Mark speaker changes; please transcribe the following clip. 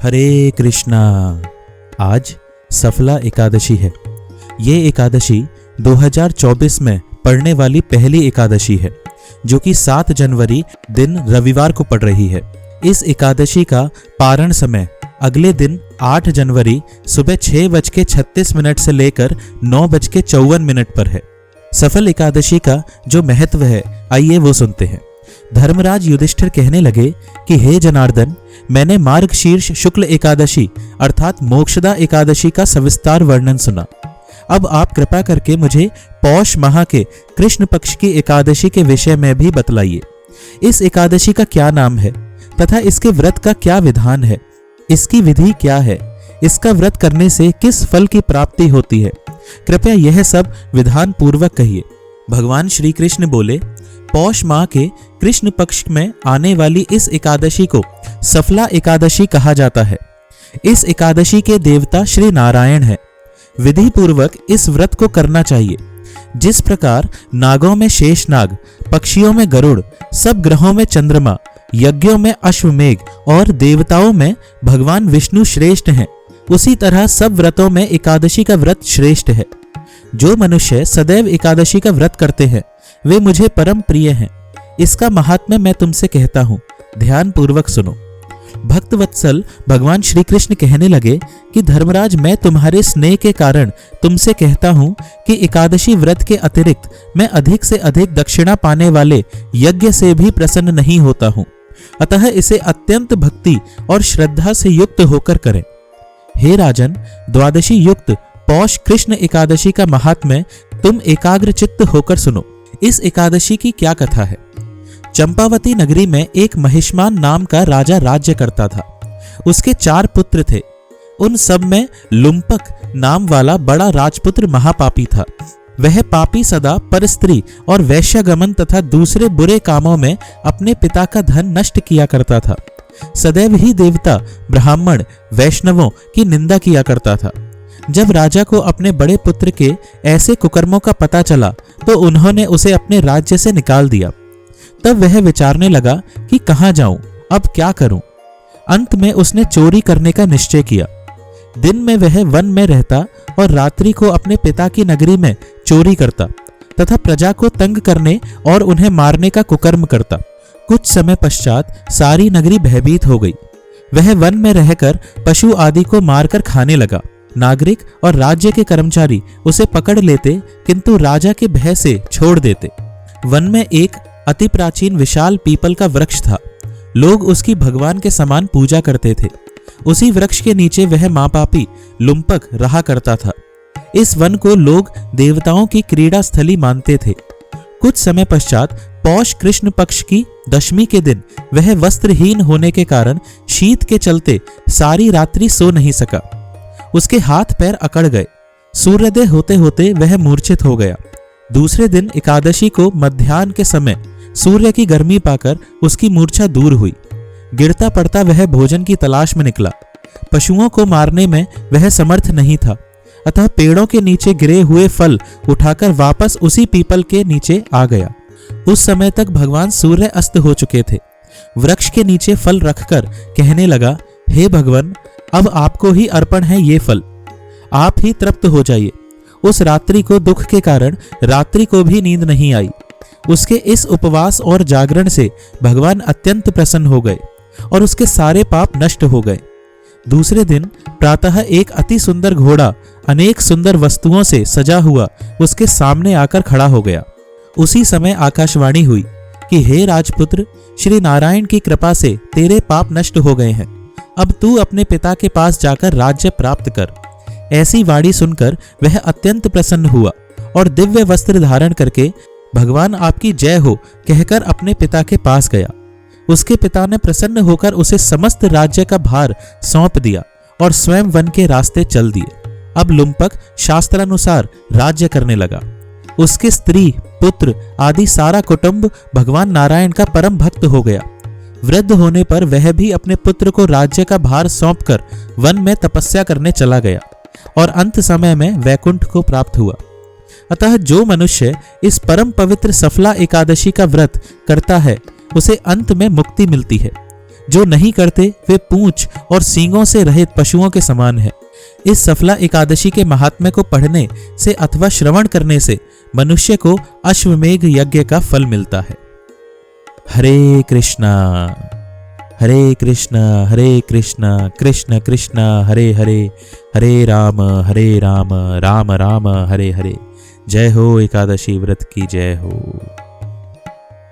Speaker 1: हरे कृष्णा। आज सफला एकादशी है। ये एकादशी 2024 में पड़ने वाली पहली एकादशी है, जो कि 7 जनवरी दिन रविवार को पड़ रही है। इस एकादशी का पारण समय अगले दिन 8 जनवरी सुबह 6:36 से लेकर 9:54 पर है। सफल एकादशी का जो महत्व है, आइए वो सुनते हैं। धर्मराज युधिष्ठिर कहने लगे कि हे जनार्दन, मैंने मार्गशीर्ष शुक्ल एकादशी अर्थात मोक्षदा एकादशी का सविस्तार वर्णन सुना। अब आप कृपा करके मुझे पौष माह के कृष्ण पक्ष की एकादशी के विषय में भी बतलाइए। इस एकादशी का क्या नाम है तथा इसके व्रत का क्या विधान है, इसकी विधि क्या है, इसका व्रत करने से किस फल की प्राप्ति होती है, कृपया यह सब विधान पूर्वक कहिए। भगवान श्री कृष्ण बोले, पौष माह के कृष्ण पक्ष में आने वाली इस एकादशी को सफला एकादशी कहा जाता है। इस एकादशी के देवता श्री नारायण हैं। विधि पूर्वक इस व्रत को करना चाहिए। जिस प्रकार नागों में शेषनाग, पक्षियों में गरुड़, सब ग्रहों में चंद्रमा, यज्ञों में अश्वमेघ और देवताओं में भगवान विष्णु श्रेष्ठ हैं, उसी तरह सब व्रतों में एकादशी का व्रत श्रेष्ठ है। जो मनुष्य सदैव एकादशी का व्रत करते हैं वे मुझे परम प्रिय हैं। इसका महात्म्य मैं तुमसे कहता हूँ, ध्यान पूर्वक सुनो। भक्त वत्सल भगवान श्री कृष्ण कहने लगे कि धर्मराज, मैं तुम्हारे स्नेह के कारण तुमसे कहता हूँ कि एकादशी व्रत के अतिरिक्त मैं अधिक से अधिक दक्षिणा पाने वाले यज्ञ से भी प्रसन्न नहीं होता हूँ। अतः इसे अत्यंत भक्ति और श्रद्धा से युक्त होकर करें। हे राजन, द्वादशी युक्त पौष कृष्ण एकादशी का महात्म्य तुम एकाग्र चित्त होकर सुनो। इस एकादशी की क्या कथा है। चंपावती नगरी में एक महिष्मान नाम का राजा राज्य करता था। उसके 4 पुत्र थे। उन सब में लुम्पक नाम वाला बड़ा राजपुत्र महापापी था। वह पापी सदा परस्त्री और वैश्यगमन तथा दूसरे बुरे कामों में अपने पिता का धन नष्ट किया करता था। सदैव ही देवता, ब्राह्मण, वैष्णवों की निंदा किया करता था। जब राजा को अपने बड़े पुत्र के ऐसे कुकर्मों का पता चला तो उन्होंने उसे अपने राज्य से निकाल दिया। तब वह विचारने लगा कि कहाँ जाऊं, अब क्या करूं। अंत में उसने चोरी करने का निश्चय किया। दिन में वह वन में रहता और रात्रि को अपने पिता की नगरी में चोरी करता तथा प्रजा को तंग करने और उन्हें मारने का कुकर्म करता। कुछ समय पश्चात सारी नगरी भयभीत हो गई। वह वन में रहकर पशु आदि को मारकर खाने लगा। नागरिक और राज्य के कर्मचारी उसे पकड़ लेते, किंतु राजा के भय से छोड़ देते। वन में एक अति प्राचीन विशाल पीपल का वृक्ष था। लोग उसकी भगवान के समान पूजा करते थे। उसी वृक्ष के नीचे वह मापापी लुम्पक रहा करता था। इस वन को लोग देवताओं की क्रीड़ा स्थली मानते थे। कुछ समय पश्चात पौष कृष्ण पक्ष की दशमी के दिन वह वस्त्रहीन होने के कारण शीत के चलते सारी रात्रि सो नहीं सका। उसके हाथ पैर अकड़ गए। सूर्योदय होते होते वह मूर्छित हो गया। दूसरे दिन एकादशी को मध्याह्न के समय सूर्य की गर्मी पाकर उसकी मूर्छा दूर हुई। गिरता पड़ता वह भोजन की तलाश में निकला। पशुओं को मारने में वह समर्थ नहीं था, अतः पेड़ों के नीचे गिरे हुए फल उठाकर वापस उसी पीपल के नीचे आ गया। उस समय तक भगवान सूर्य अस्त हो चुके थे। वृक्ष के नीचे फल रखकर कहने लगा, हे भगवान, अब आपको ही अर्पण है ये फल, आप ही तृप्त हो जाइए। उस रात्रि को दुख के कारण रात्रि को भी नींद नहीं आई। उसके इस उपवास और जागरण से भगवान अत्यंत प्रसन्न हो गए और उसके सारे पाप नष्ट हो गए। दूसरे दिन प्रातः एक अति सुंदर घोड़ा अनेक सुंदर वस्तुओं से सजा हुआ उसके सामने आकर खड़ा हो गया। उसी समय आकाशवाणी हुई कि हे राजपुत्र, श्री नारायण की कृपा से तेरे पाप नष्ट हो गए हैं। अब तू अपने पिता के पास जाकर राज्य प्राप्त कर। ऐसी वाणी सुनकर वह अत्यंत प्रसन्न हुआ और दिव्य वस्त्र धारण करके भगवान आपकी जय हो कहकर अपने पिता के पास गया। उसके पिता ने प्रसन्न होकर उसे समस्त राज्य का भार सौंप दिया और स्वयं वन के रास्ते चल दिए। अब लुम्पक शास्त्रानुसार राज्य करने लगा। उसके स्त्री, पुत्र आदि सारा कुटुंब भगवान नारायण का परम भक्त हो गया। वृद्ध होने पर वह भी अपने पुत्र को राज्य का भार सौंपकर वन में तपस्या करने चला गया और अंत समय में वैकुंठ को प्राप्त हुआ। अतः जो मनुष्य इस परम पवित्र सफला एकादशी का व्रत करता है उसे अंत में मुक्ति मिलती है। जो नहीं करते वे पूंछ और सींगों से रहित पशुओं के समान है। इस सफला एकादशी के महात्म्य को पढ़ने से अथवा श्रवण करने से मनुष्य को अश्वमेघ यज्ञ का फल मिलता है। हरे कृष्णा कृष्ण कृष्ण हरे हरे, हरे राम राम राम हरे हरे। जय हो एकादशी व्रत की जय हो।